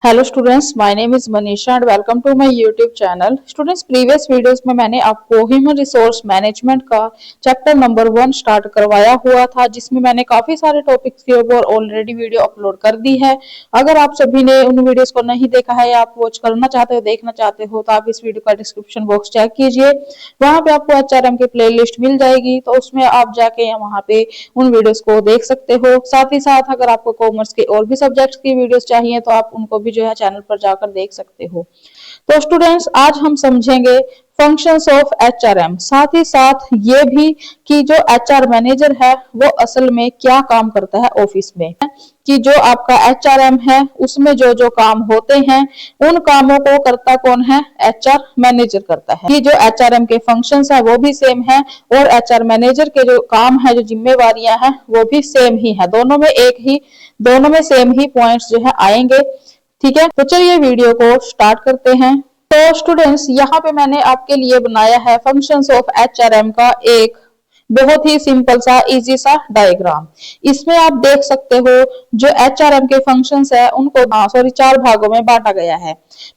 Hello students, my name is Manisha and welcome to my YouTube channel. Students, previous videos में मैंने आपको human resource management का chapter number 1 start करवाया हुआ था, जिसमें मैंने काफी सारे टॉपिक्स के ऊपर ऑलरेडी वीडियो अपलोड कर दी है। अगर आप सभी ने उन वीडियोस को नहीं देखा है या आप वॉच करना चाहते हो, देखना चाहते हो, तो आप इस वीडियो का डिस्क्रिप्शन बॉक्स चेक कीजिए। वहां पे आपको HRM की प्ले लिस्ट मिल जाएगी, तो उसमें आप जाके वहां पे उन वीडियोस को देख सकते हो। साथ ही साथ अगर आपको कॉमर्स के और भी सब्जेक्ट्स की वीडियोस चाहिए तो आप उनको भी जो है चैनल पर जाकर देख सकते हो। तो स्टूडेंट्स, आज हम समझेंगे फंक्शंस ऑफ HRM, साथ ही साथ ये भी कि जो HR मैनेजर है वो असल में क्या काम करता है ऑफिस में, कि जो आपका HRM है उसमें जो जो काम होते हैं उन कामों को करता कौन है? HR मैनेजर करता है। कि जो HRM के फंक्शंस है वो भी सेम है और HR मैनेजर के जो काम है, जो जिम्मेवारियां हैं, वो भी सेम ही है। दोनों में सेम ही पॉइंट्स जो है आएंगे। ठीक है, तो चलिए वीडियो को स्टार्ट करते हैं। तो स्टूडेंट्स, यहाँ पे मैंने आपके लिए बनाया है फंक्शंस ऑफ HRM का एक बहुत ही सिंपल सा इजी सा डायग्राम। इसमें आप देख सकते हो जो HRM के फंक्शंस है उनको 4 भागों में बांटा गया है।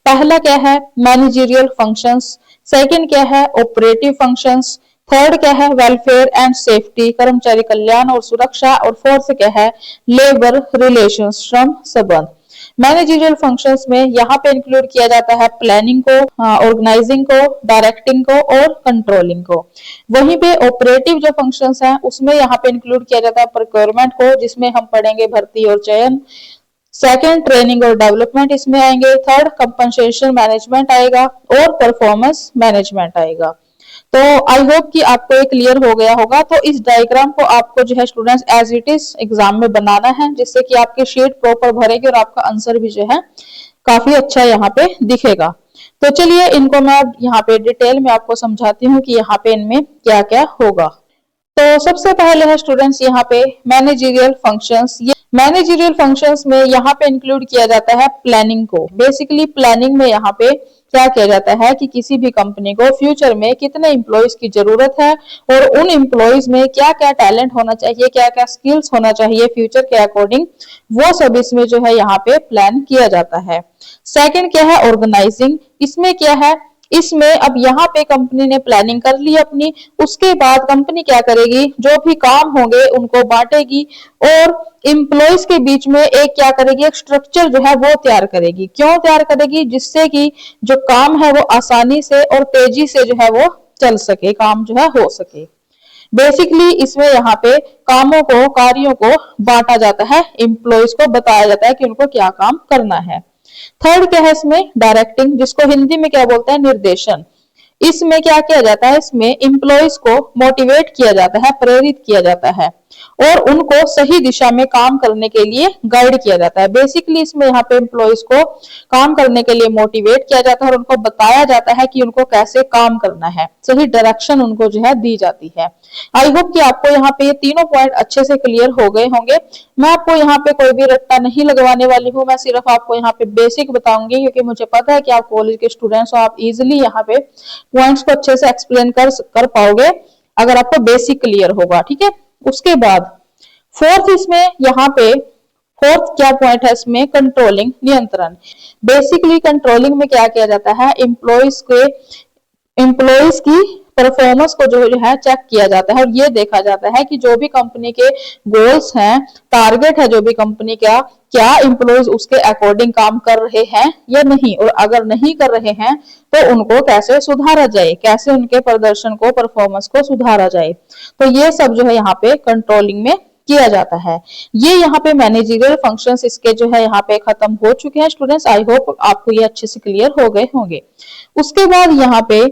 पहला क्या है? Managerial functions. सेकंड क्या है? Operative functions. थर्ड क्या है? वेलफेयर एंड सेफ्टी, कर्मचारी कल्याण और सुरक्षा। और फोर्थ क्या है? लेबर रिलेशंस, श्रम संबंध। मैनेजरियल फंक्शंस में यहाँ पे इंक्लूड किया जाता है प्लानिंग को, ऑर्गेनाइजिंग को, डायरेक्टिंग को और कंट्रोलिंग को। वहीं पे ऑपरेटिव जो फंक्शंस हैं उसमें यहाँ पे इंक्लूड किया जाता है प्रोक्योरमेंट को, जिसमें हम पढ़ेंगे भर्ती और चयन। सेकंड, ट्रेनिंग और डेवलपमेंट इसमें आएंगे। थर्ड, कंपनसेशन मैनेजमेंट आएगा और परफॉर्मेंस मैनेजमेंट आएगा। तो आई होप कि आपको ये क्लियर हो गया होगा। तो इस डायग्राम को आपको जो है students as it is exam में बनाना है, जिससे कि आपकी शीट प्रॉपर भरेगी और आपका आंसर भी जो है काफी अच्छा यहाँ पे दिखेगा। तो चलिए इनको मैं यहाँ पे डिटेल में आपको समझाती हूँ कि यहाँ पे इनमें क्या क्या होगा। तो सबसे पहले है स्टूडेंट्स यहाँ पे मैनेजरियल फंक्शंस। ये मैनेजरियल फंक्शंस में यहाँ पे इंक्लूड किया जाता है प्लानिंग को। बेसिकली प्लानिंग में यहाँ पे क्या किया जाता है कि किसी भी कंपनी को फ्यूचर में कितने एम्प्लॉयज की जरूरत है और उन एम्प्लॉयज में क्या क्या टैलेंट होना चाहिए, क्या क्या स्किल्स होना चाहिए फ्यूचर के अकॉर्डिंग, वो सब इसमें जो है यहाँ पे प्लान किया जाता है। सेकंड क्या है? ऑर्गेनाइजिंग। इसमें क्या है? इसमें अब यहाँ पे कंपनी ने प्लानिंग कर ली अपनी, उसके बाद कंपनी क्या करेगी? जो भी काम होंगे उनको बांटेगी और एम्प्लॉयज के बीच में एक क्या करेगी? एक स्ट्रक्चर जो है वो तैयार करेगी। क्यों तैयार करेगी? जिससे कि जो काम है वो आसानी से और तेजी से जो है वो चल सके, काम जो है हो सके। बेसिकली इसमें यहाँ पे कार्यों को बांटा जाता है, एम्प्लॉयज को बताया जाता है कि उनको क्या काम करना है। थर्ड क्या है इसमें? डायरेक्टिंग, जिसको हिंदी में क्या बोलते हैं? निर्देशन। इसमें क्या किया जाता है? इसमें एम्प्लॉयज को मोटिवेट किया जाता है, प्रेरित किया जाता है और उनको सही दिशा में काम करने के लिए गाइड किया जाता है। बेसिकली इसमें यहाँ पे एम्प्लॉयज को काम करने के लिए मोटिवेट किया जाता है और उनको बताया जाता है कि उनको कैसे काम करना है, सही डायरेक्शन उनको जो है दी जाती है। आई होप कि आपको यहाँ पे ये तीनों पॉइंट अच्छे से क्लियर हो गए होंगे। मैं आपको यहाँ पे कोई भी रट्टा नहीं लगवाने वाली हूँ, मैं सिर्फ आपको यहाँ पे बेसिक बताऊंगी, क्योंकि मुझे पता है कि आप कॉलेज के स्टूडेंट्स हो, आप इजिली यहाँ पे पॉइंट्स को अच्छे से एक्सप्लेन कर पाओगे अगर आपको बेसिक क्लियर होगा। ठीक है, उसके बाद फोर्थ क्या पॉइंट है इसमें? कंट्रोलिंग, नियंत्रण। बेसिकली कंट्रोलिंग में क्या किया जाता है? एम्प्लॉयज की परफॉर्मेंस को जो है चेक किया जाता है और ये देखा जाता है कि जो भी कंपनी के गोल्स हैं, टारगेट है जो भी कंपनी का, क्या एम्प्लॉयज उसके अकॉर्डिंग काम कर रहे हैं या नहीं, और अगर नहीं कर रहे हैं तो उनको कैसे सुधारा जाए, कैसे उनके प्रदर्शन को, परफॉर्मेंस को सुधारा जाए। तो ये सब जो है यहाँ पे कंट्रोलिंग में किया जाता है। ये यहाँ पे मैनेजरियल फंक्शंस इसके जो है यहाँ पे खत्म हो चुके हैं स्टूडेंट्स। आई होप आपको ये अच्छे से क्लियर हो गए होंगे। उसके बाद यहाँ पे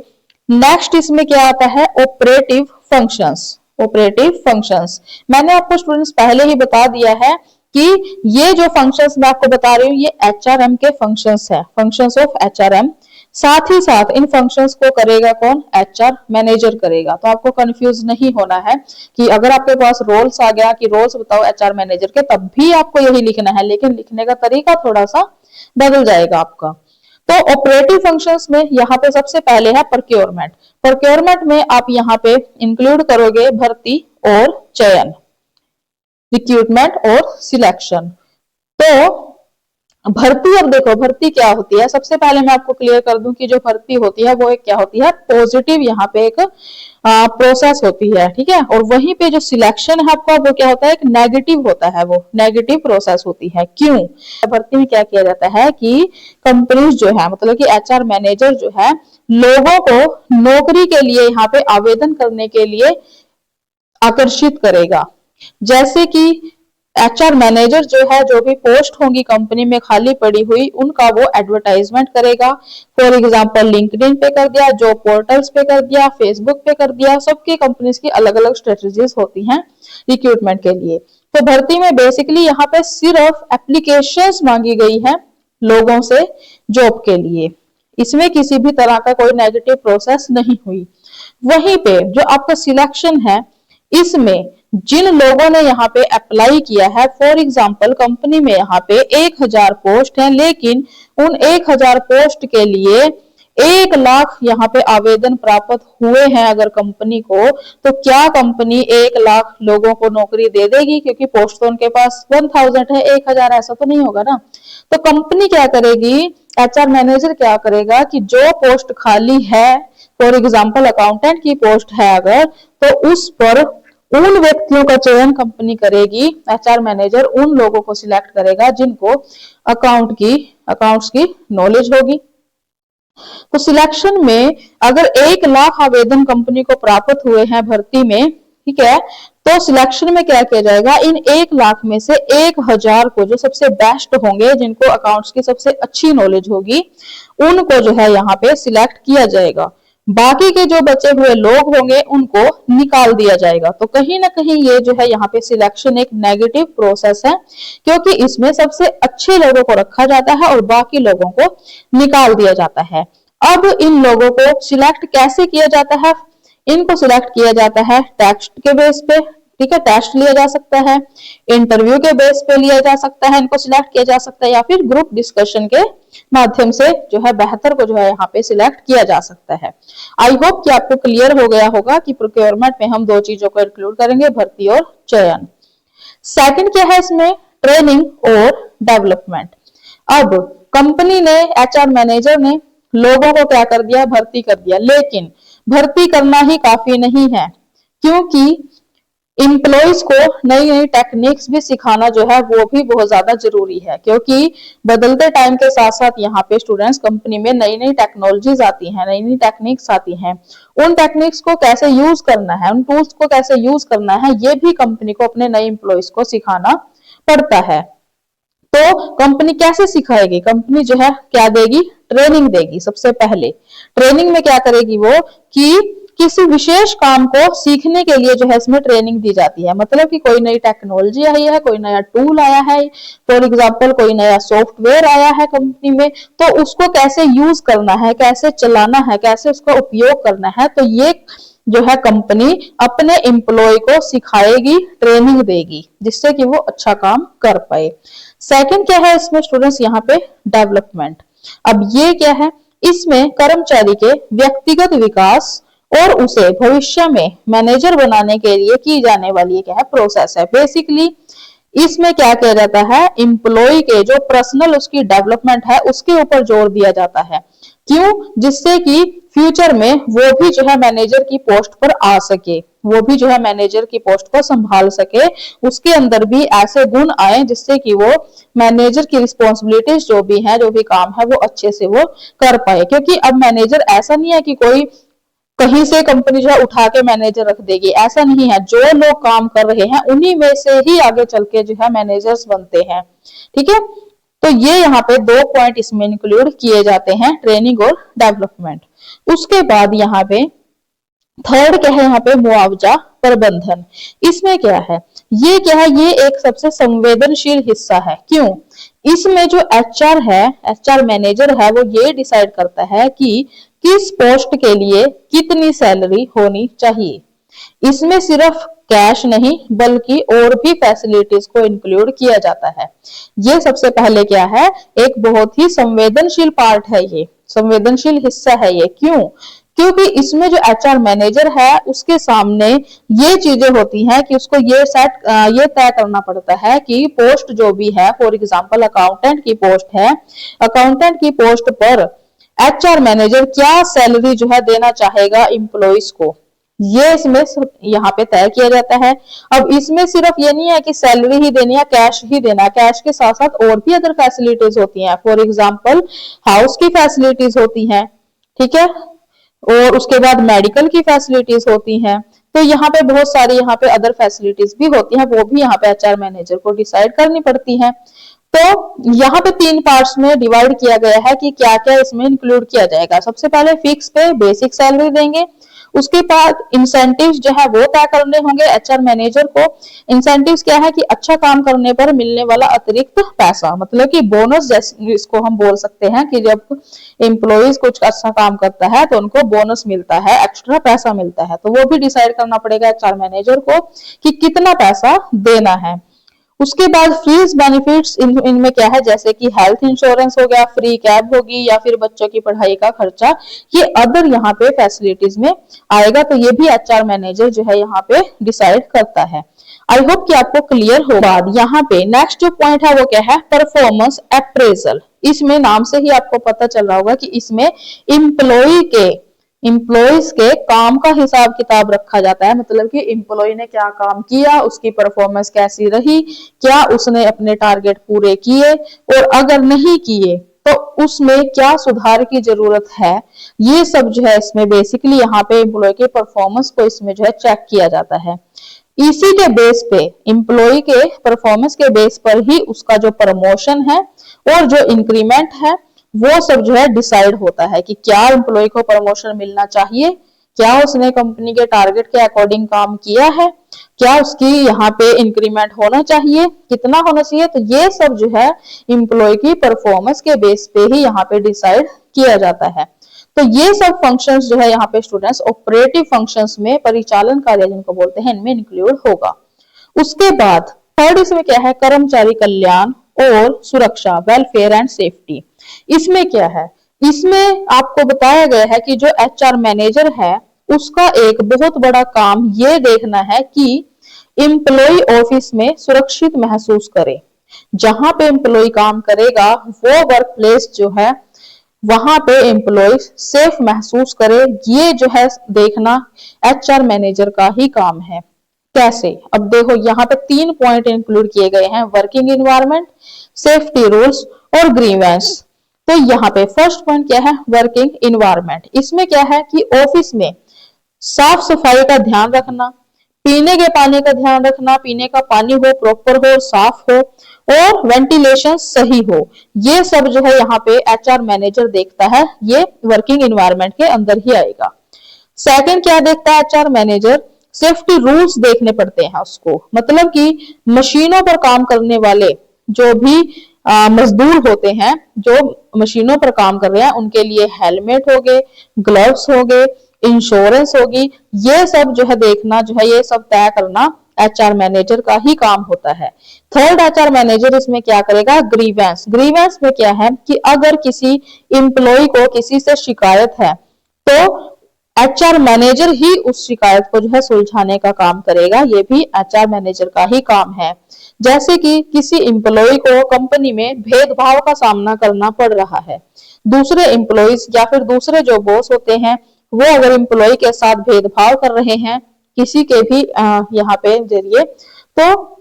नेक्स्ट इसमें क्या आता है? Operative functions. ऑपरेटिव फंक्शंस मैंने आपको स्टूडेंट्स पहले ही बता दिया है कि ये जो फंक्शंस मैं आपको बता रही हूँ ये HRM के फंक्शंस है, फंक्शंस ऑफ HRM। साथ ही साथ इन फंक्शंस को करेगा कौन? HR मैनेजर करेगा। तो आपको कंफ्यूज नहीं होना है कि अगर आपके पास रोल्स आ गया कि रोल्स बताओ HR मैनेजर के, तब भी आपको यही लिखना है, लेकिन लिखने का तरीका थोड़ा सा बदल जाएगा आपका। तो ऑपरेटिव फंक्शंस में यहाँ पे सबसे पहले है प्रोक्योरमेंट। प्रोक्योरमेंट में आप यहाँ पे इंक्लूड करोगे भर्ती और चयन, रिक्रूटमेंट और सिलेक्शन। तो भर्ती, अब देखो भर्ती क्या होती है, सबसे पहले मैं आपको क्लियर कर दूं कि जो भर्ती होती है वो एक क्या होती है, पॉजिटिव यहाँ पे एक प्रोसेस होती है, ठीक है। और वहीं पे जो सिलेक्शन है आपका वो क्या होता है, एक नेगेटिव होता है, वो नेगेटिव प्रोसेस होती है। क्यों? भर्ती में क्या किया जाता है कि कंपनीज जो है, मतलब कि एचआर मैनेजर जो है, लोगों को नौकरी के लिए यहाँ पे आवेदन करने के लिए आकर्षित करेगा। जैसे कि एचआर मैनेजर जो है, जो भी पोस्ट होंगी कंपनी में खाली पड़ी हुई, उनका वो एडवर्टाइजमेंट करेगा। फॉर एग्जांपल लिंक्डइन पे कर दिया, जॉब पोर्टल्स पे कर दिया, फेसबुक पे कर दिया। सबकी कंपनीज की अलग अलग स्ट्रेटजीज होती हैं रिक्रूटमेंट के लिए। तो भर्ती में बेसिकली यहाँ पे सिर्फ एप्लीकेशंस मांगी गई है लोगों से जॉब के लिए, इसमें किसी भी तरह का कोई नेगेटिव प्रोसेस नहीं हुई। वहीं पे जो आपका सिलेक्शन है, इसमें जिन लोगों ने यहाँ पे अप्लाई किया है, फॉर एग्जांपल कंपनी में यहाँ पे 1000 पोस्ट है, लेकिन उन 1000 पोस्ट के लिए 1 लाख यहाँ पे आवेदन प्राप्त हुए हैं अगर कंपनी को, तो क्या कंपनी 1 लाख लोगों को नौकरी दे देगी? क्योंकि पोस्ट तो उनके पास 1000 है, 1000 ऐसा तो नहीं होगा ना। तो कंपनी क्या करेगी, एचआर मैनेजर क्या करेगा कि जो पोस्ट खाली है, फॉर एग्जाम्पल अकाउंटेंट की पोस्ट है अगर, तो उस पर उन व्यक्तियों का चयन कंपनी करेगी। एचआर मैनेजर उन लोगों को सिलेक्ट करेगा जिनको अकाउंट्स की नॉलेज होगी। तो सिलेक्शन में अगर 1 लाख आवेदन कंपनी को प्राप्त हुए हैं भर्ती में, ठीक है, तो सिलेक्शन में क्या किया जाएगा, इन 1 लाख में से 1000 को, जो सबसे बेस्ट होंगे, जिनको अकाउंट्स की सबसे अच्छी नॉलेज होगी, उनको जो है यहाँ पे सिलेक्ट किया जाएगा। बाकी के जो बचे हुए लोग होंगे उनको निकाल दिया जाएगा। तो कहीं ना कहीं ये जो है यहाँ पे सिलेक्शन एक नेगेटिव प्रोसेस है, क्योंकि इसमें सबसे अच्छे लोगों को रखा जाता है और बाकी लोगों को निकाल दिया जाता है। अब इन लोगों को सिलेक्ट कैसे किया जाता है? इनको सिलेक्ट किया जाता है टेस्ट के बेस पे, ठीक है, टेस्ट लिया जा सकता है, इंटरव्यू के बेस पे लिया जा सकता है, इनको सिलेक्ट किया जा सकता है, या फिर ग्रुप डिस्कशन के माध्यम से जो है बेहतर को जो है यहाँ पे सिलेक्ट किया जा सकता है। आई होप कि आपको क्लियर हो गया होगा कि प्रोक्योरमेंट में हम 2 चीजों को इंक्लूड करेंगे, भर्ती और चयन। सेकंड क्या है इसमें, ट्रेनिंग और डेवलपमेंट। अब कंपनी ने, एचआर मैनेजर ने लोगों को क्या कर दिया, भर्ती कर दिया, लेकिन भर्ती करना ही काफी नहीं है, क्योंकि इम्प्लॉइज को नई नई टेक्निक्स भी सिखाना जो है वो भी बहुत ज्यादा जरूरी है। क्योंकि बदलते टाइम के साथ साथ यहाँ पे स्टूडेंट्स, कंपनी में नई नई टेक्नोलॉजीज आती हैं, नई नई टेक्निक्स आती हैं, उन टेक्निक्स को कैसे यूज करना है, उन टूल्स को कैसे यूज करना है, ये भी कंपनी को अपने नए इम्प्लॉइज को सिखाना पड़ता है। तो कंपनी कैसे सिखाएगी, कंपनी जो है क्या देगी, ट्रेनिंग देगी। सबसे पहले ट्रेनिंग में क्या करेगी वो, कि किसी विशेष काम को सीखने के लिए जो है इसमें ट्रेनिंग दी जाती है। मतलब कि कोई नई टेक्नोलॉजी आई है, कोई नया टूल आया है, फॉर एग्जांपल कोई नया सॉफ्टवेयर आया है कंपनी में, तो उसको कैसे यूज करना है, कैसे चलाना है, कैसे उसका उपयोग करना है, तो ये जो है कंपनी अपने एम्प्लॉय को सिखाएगी, ट्रेनिंग देगी, जिससे कि वो अच्छा काम कर पाए। सेकंड क्या है इसमें स्टूडेंट्स, यहाँ पे डेवलपमेंट। अब ये क्या है, इसमें कर्मचारी के व्यक्तिगत विकास और उसे भविष्य में मैनेजर बनाने के लिए की जाने वाली क्या है, प्रोसेस है। बेसिकली इसमें क्या किया जाता है, एम्प्लॉय के जो पर्सनल उसकी डेवलपमेंट है उसके ऊपर जोर दिया जाता है। क्यों? जिससे कि फ्यूचर में वो भी जो है मैनेजर की पोस्ट पर आ सके, वो भी जो है मैनेजर की पोस्ट को संभाल सके, उसके अंदर भी ऐसे गुण आए जिससे कि वो मैनेजर की रिस्पॉन्सिबिलिटीज जो भी है, जो भी काम है, वो अच्छे से वो कर पाए। क्योंकि अब मैनेजर ऐसा नहीं है कि कोई कहीं से कंपनी जो है उठा के मैनेजर रख देगी, ऐसा नहीं है। जो लोग काम कर रहे हैं उन्हीं में से ही आगे चल के जो है मैनेजर्स बनते हैं, ठीक है। तो ये यहाँ पे 2 पॉइंट इसमें इंक्लूड किए जाते हैं, ट्रेनिंग और डेवलपमेंट। उसके बाद यहाँ पे थर्ड क्या है, यहाँ पे मुआवजा प्रबंधन। इसमें क्या है, ये क्या है, ये एक सबसे संवेदनशील हिस्सा है। क्यों? इसमें जो एचआर है, एचआर मैनेजर है, वो ये डिसाइड करता है कि किस पोस्ट के लिए कितनी सैलरी होनी चाहिए। इसमें सिर्फ कैश नहीं बल्कि और भी फैसिलिटीज को इंक्लूड किया जाता है। ये सबसे पहले क्या है, एक बहुत ही संवेदनशील पार्ट है, ये संवेदनशील हिस्सा है ये। क्यों? क्योंकि इसमें जो एचआर मैनेजर है उसके सामने ये चीजें होती हैं कि उसको ये तय करना पड़ता है कि पोस्ट जो भी है, फॉर एग्जांपल अकाउंटेंट की पोस्ट है, अकाउंटेंट की पोस्ट पर एचआर मैनेजर क्या सैलरी जो है देना चाहेगा एम्प्लॉइज को, ये इसमें यहाँ पे तय किया जाता है। अब इसमें सिर्फ ये नहीं है कि सैलरी ही देनी है, कैश ही देना है, कैश के साथ साथ और भी अदर फैसिलिटीज होती हैं, फॉर एग्जांपल हाउस की फैसिलिटीज होती हैं, ठीक है, और उसके बाद मेडिकल की फैसिलिटीज होती हैं। तो यहाँ पे बहुत सारी यहाँ पे अदर फैसिलिटीज भी होती हैं, वो भी यहाँ पे एचआर मैनेजर को डिसाइड करनी पड़ती हैं। तो यहाँ पे 3 पार्ट्स में डिवाइड किया गया है कि क्या क्या इसमें इंक्लूड किया जाएगा। सबसे पहले फिक्स पे बेसिक सैलरी देंगे, उसके बाद इंसेंटिव्स जो है वो तय करने होंगे एचआर मैनेजर को। इंसेंटिव्स क्या है कि अच्छा काम करने पर मिलने वाला अतिरिक्त पैसा, मतलब कि बोनस जैसे इसको हम बोल सकते हैं कि जब एम्प्लॉइज कुछ अच्छा काम करता है तो उनको बोनस मिलता है, एक्स्ट्रा पैसा मिलता है, तो वो भी डिसाइड करना पड़ेगा एचआर मैनेजर को कि कितना पैसा देना है। उसके बाद फ्रीज बेनिफिट्स इनमें क्या है, जैसे कि हेल्थ इंश्योरेंस हो गया, फ्री कैब होगी, या फिर बच्चों की पढ़ाई का खर्चा, ये अदर यहाँ पे फैसिलिटीज में आएगा। तो ये भी एचआर मैनेजर जो है यहाँ पे डिसाइड करता है। आई होप कि आपको क्लियर होगा। यहाँ पे नेक्स्ट जो पॉइंट है वो क्या है, परफॉर्मेंस अप्रेजल। इसमें नाम से ही आपको पता चल रहा होगा कि इसमें एम्प्लॉइज के काम का हिसाब किताब रखा जाता है, मतलब कि एम्प्लॉय ने क्या काम किया, उसकी परफॉर्मेंस कैसी रही, क्या उसने अपने टारगेट पूरे किए, और अगर नहीं किए तो उसमें क्या सुधार की जरूरत है। ये सब जो है इसमें बेसिकली यहाँ पे एम्प्लॉय के परफॉर्मेंस को इसमें जो है चेक किया जाता है। इसी के बेस पे, एम्प्लॉय के परफॉर्मेंस के बेस पर ही उसका जो प्रमोशन है और जो इंक्रीमेंट है वो सब जो है डिसाइड होता है कि क्या एम्प्लॉय को प्रमोशन मिलना चाहिए, क्या उसने कंपनी के टारगेट के अकॉर्डिंग काम किया है, क्या उसकी यहाँ पे इंक्रीमेंट होना चाहिए, कितना होना चाहिए। तो ये सब जो है एम्प्लॉय की परफॉर्मेंस के बेस पे ही यहाँ पे डिसाइड किया जाता है। तो ये सब फंक्शंस जो है यहाँ पे स्टूडेंट्स ऑपरेटिव फंक्शंस में, परिचालन कार्य जिनको बोलते हैं, इनमें इंक्लूड होगा। उसके बाद थर्ड इसमें क्या है, कर्मचारी कल्याण और सुरक्षा, वेलफेयर एंड सेफ्टी। इसमें क्या है, इसमें आपको बताया गया है कि जो एचआर मैनेजर है उसका एक बहुत बड़ा काम ये देखना है कि एम्प्लॉय ऑफिस में सुरक्षित महसूस करे। जहां पे एम्प्लॉय काम करेगा वो वर्क प्लेस जो है वहां पे एम्प्लॉय सेफ महसूस करे, ये जो है देखना एचआर मैनेजर का ही काम है। कैसे, अब देखो यहाँ पे 3 पॉइंट इंक्लूड किए गए हैं, वर्किंग एनवायरनमेंट, सेफ्टी रूल्स और ग्रीवेंस। तो यहाँ पे फर्स्ट पॉइंट क्या है, वर्किंग एनवायरनमेंट। इसमें क्या है कि ऑफिस में साफ सफाई का ध्यान रखना, पीने के पानी का ध्यान रखना, पीने का पानी हो प्रॉपर हो, साफ हो, और वेंटिलेशन सही हो, ये सब जो है यहाँ पे एचआर मैनेजर देखता है, ये वर्किंग एनवायरनमेंट के अंदर ही आएगा। सेकंड क्या देखता है एचआर मैनेजर, सेफ्टी रूल्स देखने पड़ते हैं उसको, मतलब कि मशीनों पर काम करने वाले जो भी मजदूर होते हैं जो मशीनों पर काम कर रहे हैं, उनके लिए हेलमेट हो गए, ग्लव्स हो गए, इंश्योरेंस होगी, ये सब जो है देखना, जो है ये सब तय करना एचआर मैनेजर का ही काम होता है। थर्ड एचआर मैनेजर इसमें क्या करेगा, ग्रीवेंस। ग्रीवेंस में क्या है कि अगर किसी एम्प्लॉय को किसी से शिकायत है तो एचआर मैनेजर ही उस शिकायत को जो है सुलझाने का काम करेगा, ये भी एचआर मैनेजर का ही काम है। जैसे कि किसी एम्प्लॉय को कंपनी में भेदभाव का सामना करना पड़ रहा है, दूसरे एम्प्लॉयज या फिर दूसरे जो बॉस होते हैं वो अगर एम्प्लॉय के साथ भेदभाव कर रहे हैं किसी के भी यहाँ पे जरिए, तो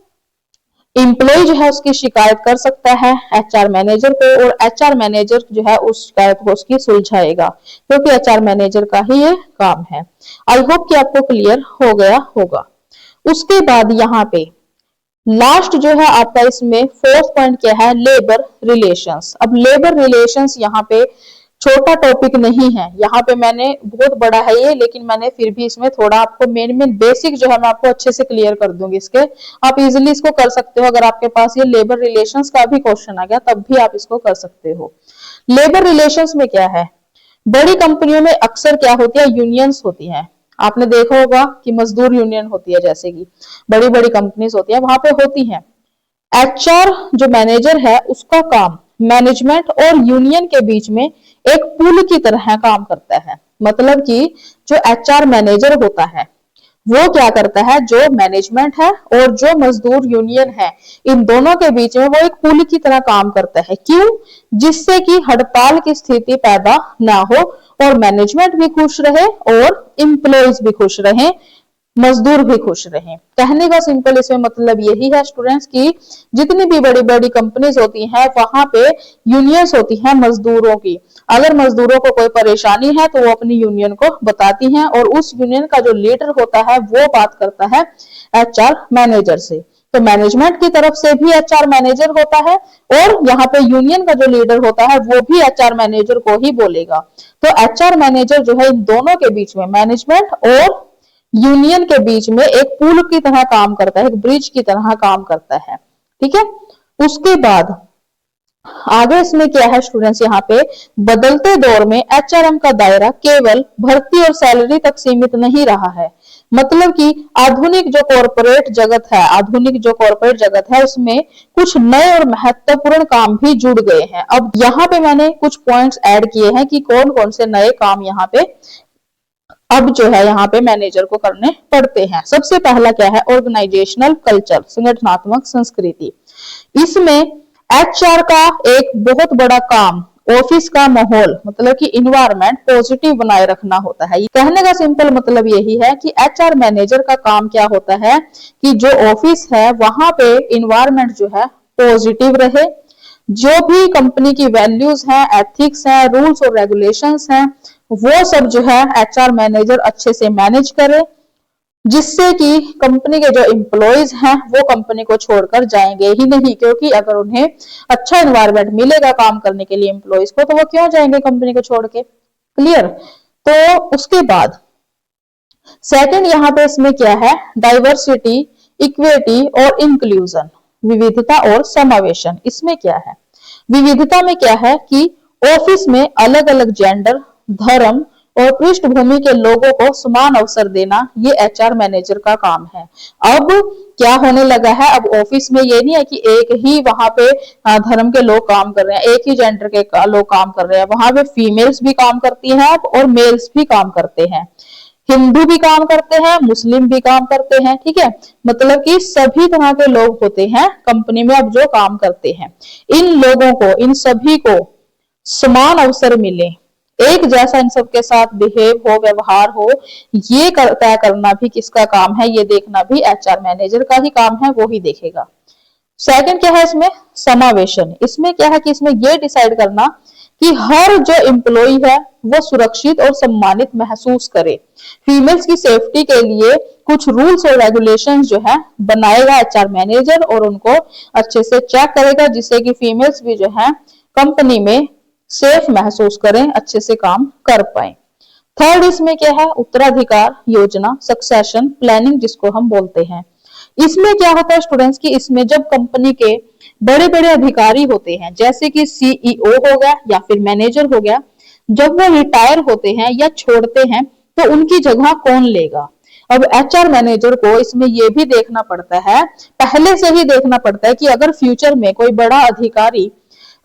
एम्प्लॉय जो है उसकी शिकायत कर सकता है एचआर मैनेजर को, और एचआर मैनेजर जो है उस शिकायत को उसकी सुलझाएगा, क्योंकि एचआर मैनेजर का ही ये काम है। आई होप कि आपको क्लियर हो गया होगा। उसके बाद यहाँ पे लास्ट जो है आपका इसमें फोर्थ पॉइंट क्या है, लेबर रिलेशंस। अब लेबर रिलेशंस यहाँ पे छोटा टॉपिक नहीं है, यहाँ पे मैंने बहुत बड़ा है ये, लेकिन मैंने फिर भी इसमें थोड़ा आपको मेन बेसिक जो है मैं आपको अच्छे से क्लियर कर दूंगी इसके, आप इजिली इसको कर सकते हो। अगर आपके पास ये लेबर रिलेशंस का भी क्वेश्चन आ गया तब भी आप इसको कर सकते हो। लेबर रिलेशंस में क्या है, बड़ी कंपनियों में अक्सर क्या होती है, यूनियंस होती है। आपने देखा होगा कि मजदूर यूनियन होती है, जैसे कि बड़ी बड़ी कंपनीज होती है वहां पे होती है। एचआर जो मैनेजर है उसका काम मैनेजमेंट और यूनियन के बीच में एक पुल की तरह काम करता है। मतलब कि जो एचआर मैनेजर होता है वो क्या करता है, जो मैनेजमेंट है और जो मजदूर यूनियन है, इन दोनों के बीच में वो एक पुल की तरह काम करता है। क्यों? जिससे कि हड़ताल की स्थिति पैदा ना हो और मैनेजमेंट भी खुश रहे और एम्प्लॉइज भी खुश रहे, मजदूर भी खुश रहे। कहने का सिंपल इसमें मतलब यही है स्टूडेंट्स की जितनी भी बड़ी बड़ी कंपनीज होती हैं वहां पे यूनियंस होती हैं मजदूरों की। अगर मजदूरों को कोई परेशानी है तो वो अपनी यूनियन को बताती हैं और उस यूनियन का जो लीडर होता है वो बात करता है एचआर मैनेजर से। तो मैनेजमेंट की तरफ से भी एचआर मैनेजर होता है और यहाँ पे यूनियन का जो लीडर होता है वो भी एचआर मैनेजर को ही बोलेगा। तो एचआर मैनेजर जो है इन दोनों के बीच में, मैनेजमेंट और यूनियन के बीच में एक पुल की तरह काम करता है, एक ब्रिज की तरह काम करता है। ठीक है, उसके बाद आगे इसमें क्या है स्टूडेंट्स, यहाँ पे बदलते दौर में एचआरएम का दायरा केवल भर्ती और सैलरी तक सीमित नहीं रहा है। मतलब कि आधुनिक जो कॉरपोरेट जगत है, आधुनिक जो कॉरपोरेट जगत है उसमें कुछ नए और महत्वपूर्ण काम भी जुड़ गए हैं। अब यहाँ पे मैंने कुछ पॉइंट्स ऐड किए हैं कि कौन कौन से नए काम यहाँ पे अब जो है यहाँ पे मैनेजर को करने पड़ते हैं। सबसे पहला क्या है, ऑर्गेनाइजेशनल कल्चर, संगठनात्मक संस्कृति। इसमें एचआर का एक बहुत बड़ा काम ऑफिस का माहौल, मतलब कि इन्वायरमेंट पॉजिटिव बनाए रखना होता है। कहने का सिंपल मतलब यही है कि एचआर मैनेजर का काम क्या होता है कि जो ऑफिस है वहां पे इन्वायरमेंट जो है पॉजिटिव रहे, जो भी कंपनी की वैल्यूज हैं, एथिक्स हैं, रूल्स और रेगुलेशंस हैं, वो सब जो है एचआर मैनेजर अच्छे से मैनेज करे, जिससे कि कंपनी के जो एम्प्लॉइज हैं वो कंपनी को छोड़कर जाएंगे ही नहीं। क्योंकि अगर उन्हें अच्छा एनवायरनमेंट मिलेगा काम करने के लिए एम्प्लॉइज को, तो वो क्यों जाएंगे कंपनी को छोड़ के। क्लियर? तो उसके बाद सेकंड यहाँ पे इसमें क्या है, डाइवर्सिटी, इक्विटी और इंक्लूजन, विविधता और समावेशन। इसमें क्या है, विविधता में क्या है कि ऑफिस में अलग अलग जेंडर, धर्म और पृष्ठभूमि के लोगों को समान अवसर देना, ये एचआर मैनेजर का काम है। अब क्या होने लगा है, अब ऑफिस में ये नहीं है कि एक ही वहां पे धर्म के लोग काम कर रहे हैं, एक ही जेंडर के लोग काम कर रहे हैं। वहां पे फीमेल्स भी काम करती हैं अब और मेल्स भी काम करते हैं, हिंदू भी काम करते हैं, मुस्लिम भी काम करते हैं। ठीक है, मतलब कि सभी तरह के लोग होते हैं कंपनी में अब जो काम करते हैं। इन लोगों को, इन सभी को समान अवसर मिले, एक जैसा इन सबके साथ बिहेव हो, व्यवहार हो, ये तय करना भी किसका काम है, ये देखना भी एचआर मैनेजर का ही काम है, वो ही देखेगा। सेकंड क्या है इसमें, समावेशन। इसमें क्या है कि इसमें ये डिसाइड करना कि हर जो एम्प्लॉय है वो सुरक्षित और सम्मानित महसूस करे। फीमेल्स की सेफ्टी के लिए कुछ रूल्स और रेगुलेशंस जो है बनाएगा एचआर मैनेजर और उनको अच्छे से चेक करेगा, जिससे कि फीमेल्स भी जो है कंपनी में सेफ महसूस करें, अच्छे से काम कर पाए। थर्ड इसमें क्या है, उत्तराधिकार योजना, सक्सेशन प्लानिंग जिसको हम बोलते हैं। इसमें क्या होता है स्टूडेंट्स की, इसमें जब कंपनी के बड़े बड़े अधिकारी होते हैं, जैसे कि सीईओ हो गया या फिर मैनेजर हो गया, जब वो रिटायर होते हैं या छोड़ते हैं तो उनकी जगह कौन लेगा। अब एचआर मैनेजर को इसमें यह भी देखना पड़ता है, पहले से ही देखना पड़ता है कि अगर फ्यूचर में कोई बड़ा अधिकारी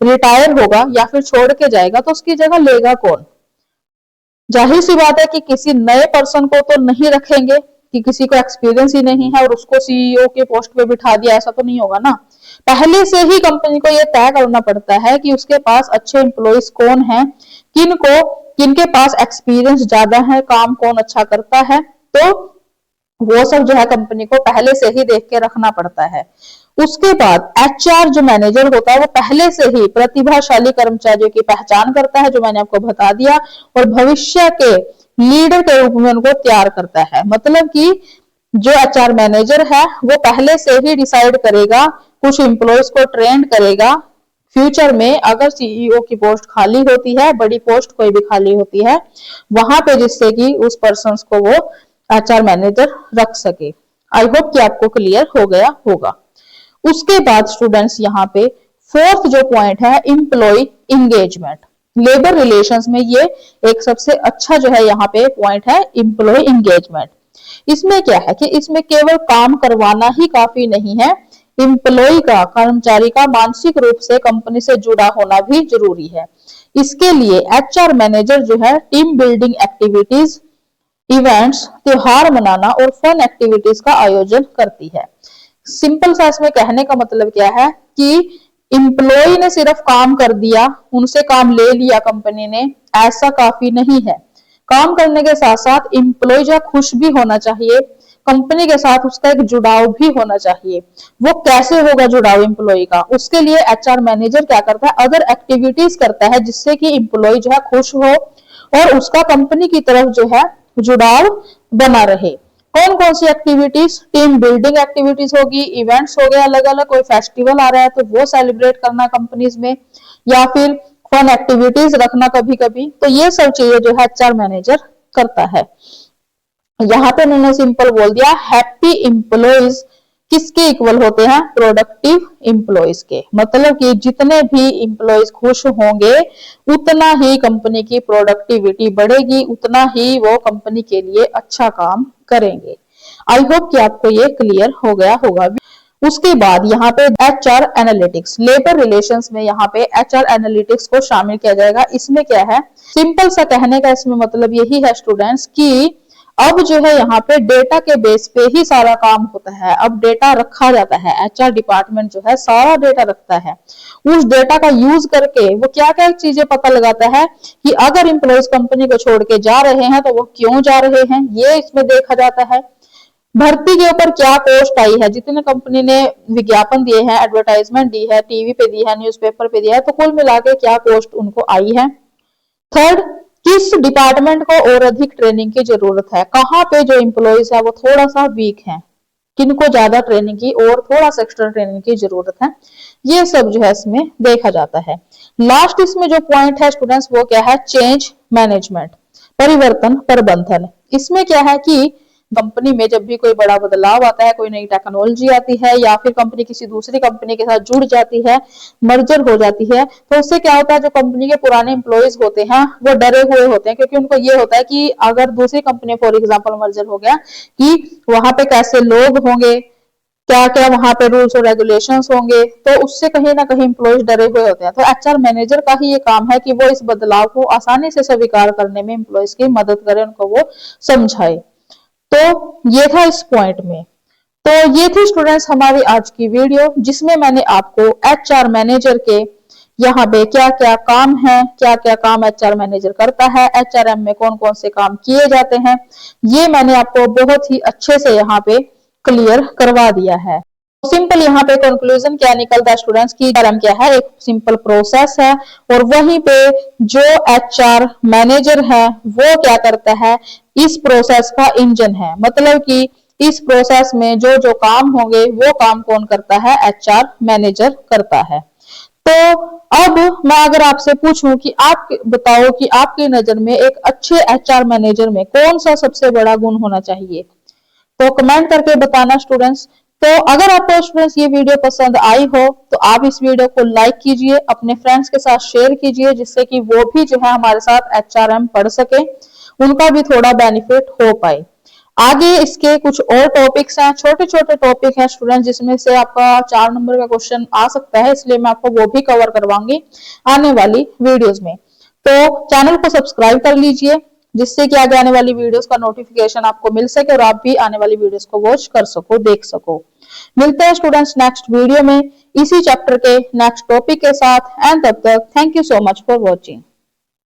रिटायर होगा या फिर छोड़ के जाएगा तो उसकी जगह लेगा कौन। जाहिर सी बात है कि किसी नए पर्सन को तो नहीं रखेंगे कि किसी को एक्सपीरियंस ही नहीं है और उसको सीईओ के पोस्ट पे बिठा दिया, ऐसा तो नहीं होगा ना। पहले से ही कंपनी को यह तय करना पड़ता है कि उसके पास अच्छे एम्प्लॉइज कौन हैं, किनके पास एक्सपीरियंस ज्यादा है, काम कौन अच्छा करता है, तो वो सब जो है कंपनी को पहले से ही देख के रखना पड़ता है। उसके बाद एचआर जो मैनेजर होता है वो पहले से ही प्रतिभाशाली कर्मचारियों की पहचान करता है, जो मैंने आपको बता दिया, और भविष्य के लीडर के रूप में उनको तैयार करता है। मतलब कि जो एचआर मैनेजर है वो पहले से ही डिसाइड करेगा, कुछ एम्प्लॉइज को ट्रेन करेगा, फ्यूचर में अगर सीईओ की पोस्ट खाली होती है, बड़ी पोस्ट कोई भी खाली होती है वहां पे, जिससे कि उस पर्सन को वो एचआर मैनेजर रख सके। आई होप कि आपको क्लियर हो गया होगा। उसके बाद स्टूडेंट्स यहाँ पे फोर्थ जो पॉइंट है, एम्प्लॉय इंगेजमेंट। लेबर रिलेशंस में ये एक सबसे अच्छा जो है यहाँ पे पॉइंट है, एम्प्लॉय इंगेजमेंट। इसमें क्या है कि इसमें केवल काम करवाना ही काफी नहीं है, एम्प्लॉय का, कर्मचारी का मानसिक रूप से कंपनी से जुड़ा होना भी जरूरी है। इसके लिए एचआर मैनेजर जो है टीम बिल्डिंग एक्टिविटीज, इवेंट्स, त्योहार मनाना और फन एक्टिविटीज का आयोजन करती है। सिंपल सा इसमें कहने का मतलब क्या है कि इम्प्लॉय ने सिर्फ काम कर दिया, उनसे काम ले लिया कंपनी ने, ऐसा काफी नहीं है। काम करने के साथ साथ इम्प्लॉय जो खुश भी होना चाहिए, कंपनी के साथ उसका एक जुड़ाव भी होना चाहिए। वो कैसे होगा जुड़ाव इम्प्लॉय का, उसके लिए एचआर मैनेजर क्या करता है, अदर एक्टिविटीज करता है जिससे कि इम्प्लॉय जो है खुश हो और उसका कंपनी की तरफ जो है जुड़ाव बना रहे। कौन कौन सी एक्टिविटीज, टीम बिल्डिंग एक्टिविटीज होगी, इवेंट्स हो गए, अलग अलग कोई फेस्टिवल आ रहा है तो वो सेलिब्रेट करना कंपनीज में, या फिर फन एक्टिविटीज रखना कभी कभी, तो ये सब चीजें जो है एचआर मैनेजर करता है। यहाँ पे उन्होंने सिंपल बोल दिया हैप्पी इंप्लॉइज किसके इक्वल होते हैं, प्रोडक्टिव इंप्लॉइज के। मतलब कि जितने भी इंप्लॉइज खुश होंगे उतना ही कंपनी की प्रोडक्टिविटी बढ़ेगी, उतना ही वो कंपनी के लिए अच्छा काम करेंगे। आई होप कि आपको ये क्लियर हो गया होगा। उसके बाद यहाँ पे एचआर एनालिटिक्स, लेबर रिलेशंस में यहाँ पे एचआर एनालिटिक्स को शामिल किया जाएगा। इसमें क्या है, सिंपल सा कहने का इसमें मतलब यही है स्टूडेंट्स कि अब जो है यहाँ पे डेटा के बेस पे ही सारा काम होता है। अब डेटा रखा जाता है, एचआर डिपार्टमेंट जो है सारा डेटा रखता है। उस डेटा का यूज करके वो क्या क्या चीजें पता लगाता है कि अगर एम्प्लॉइज कंपनी को छोड़ के जा रहे हैं तो वो क्यों जा रहे हैं, ये इसमें देखा जाता है। भर्ती के ऊपर क्या कॉस्ट आई है, जितने कंपनी ने विज्ञापन दिए हैं, एडवर्टाइजमेंट दी है, टीवी पे दी है, न्यूज़पेपर पे दिया है, तो कुल मिला के क्या कॉस्ट उनको आई है। थर्ड, किस डिपार्टमेंट को और अधिक ट्रेनिंग की जरूरत है, कहाँ पे जो एम्प्लॉइज है वो थोड़ा सा वीक है, किनको ज्यादा ट्रेनिंग की और थोड़ा सा एक्स्ट्रा ट्रेनिंग की जरूरत है, ये सब जो है इसमें देखा जाता है। लास्ट इसमें जो पॉइंट है स्टूडेंट्स वो क्या है, चेंज मैनेजमेंट, परिवर्तन प्रबंधन। इसमें क्या है कि कंपनी में जब भी कोई बड़ा बदलाव आता है, कोई नई टेक्नोलॉजी आती है या फिर कंपनी किसी दूसरी कंपनी के साथ जुड़ जाती है, मर्जर हो जाती है, तो उससे क्या होता है, जो कंपनी के पुराने एम्प्लॉइज होते हैं वो डरे हुए होते हैं, क्योंकि उनको ये होता है कि अगर दूसरी कंपनी फॉर एग्जाम्पल मर्जर हो गया कि वहां पे कैसे लोग होंगे, क्या क्या वहां पे रूल्स और रेगुलेशंस होंगे, तो उससे कहीं ना कहीं एम्प्लॉइज डरे हुए होते हैं। तो एचआर मैनेजर का ही ये काम है कि वो इस बदलाव को आसानी से स्वीकार करने में एम्प्लॉइज की मदद करे, उनको वो समझाए। तो ये था इस पॉइंट में। तो ये थी स्टूडेंट्स हमारी आज की वीडियो, जिसमें मैंने आपको एचआर मैनेजर के यहाँ पे क्या क्या काम है, क्या क्या काम एचआर मैनेजर करता है, एचआरएम में कौन कौन से काम किए जाते हैं, ये मैंने आपको बहुत ही अच्छे से यहाँ पे क्लियर करवा दिया है। सिंपल यहाँ पे कंक्लूजन क्या निकलता है स्टूडेंट्स की, एचआरएम क्या है, एक सिंपल प्रोसेस है, और वहीं पे जो एचआर मैनेजर है वो क्या करता है, इस प्रोसेस का इंजन है। मतलब कि इस प्रोसेस में जो जो काम होंगे वो काम कौन करता है, एचआर मैनेजर करता है। तो अब मैं अगर आपसे पूछूं कि आप बताओ कि आपकी नजर में एक अच्छे एचआर मैनेजर में कौन सा सबसे बड़ा गुण होना चाहिए, तो कमेंट करके बताना स्टूडेंट्स। तो अगर आपको स्टूडेंट्स ये वीडियो पसंद आई हो तो आप इस वीडियो को लाइक कीजिए, अपने फ्रेंड्स के साथ शेयर कीजिए, जिससे कि वो भी जो है हमारे साथ एचआरएम पढ़ सके, उनका भी थोड़ा बेनिफिट हो पाए। आगे इसके कुछ और टॉपिक्स हैं, छोटे छोटे टॉपिक हैं स्टूडेंट, जिसमें से आपका 4 नंबर का क्वेश्चन आ सकता है, इसलिए मैं आपको वो भी कवर करवाऊंगी आने वाली वीडियोस में। तो चैनल को सब्सक्राइब कर लीजिए, जिससे कि आगे आने वाली वीडियोस का नोटिफिकेशन आपको मिल सके और आप भी आने वाली वीडियोस को वॉच कर सको, देख सको। मिलते हैं स्टूडेंट्स नेक्स्ट वीडियो में इसी चैप्टर के नेक्स्ट टॉपिक के साथ, एंड तब तक thank you so much for watching.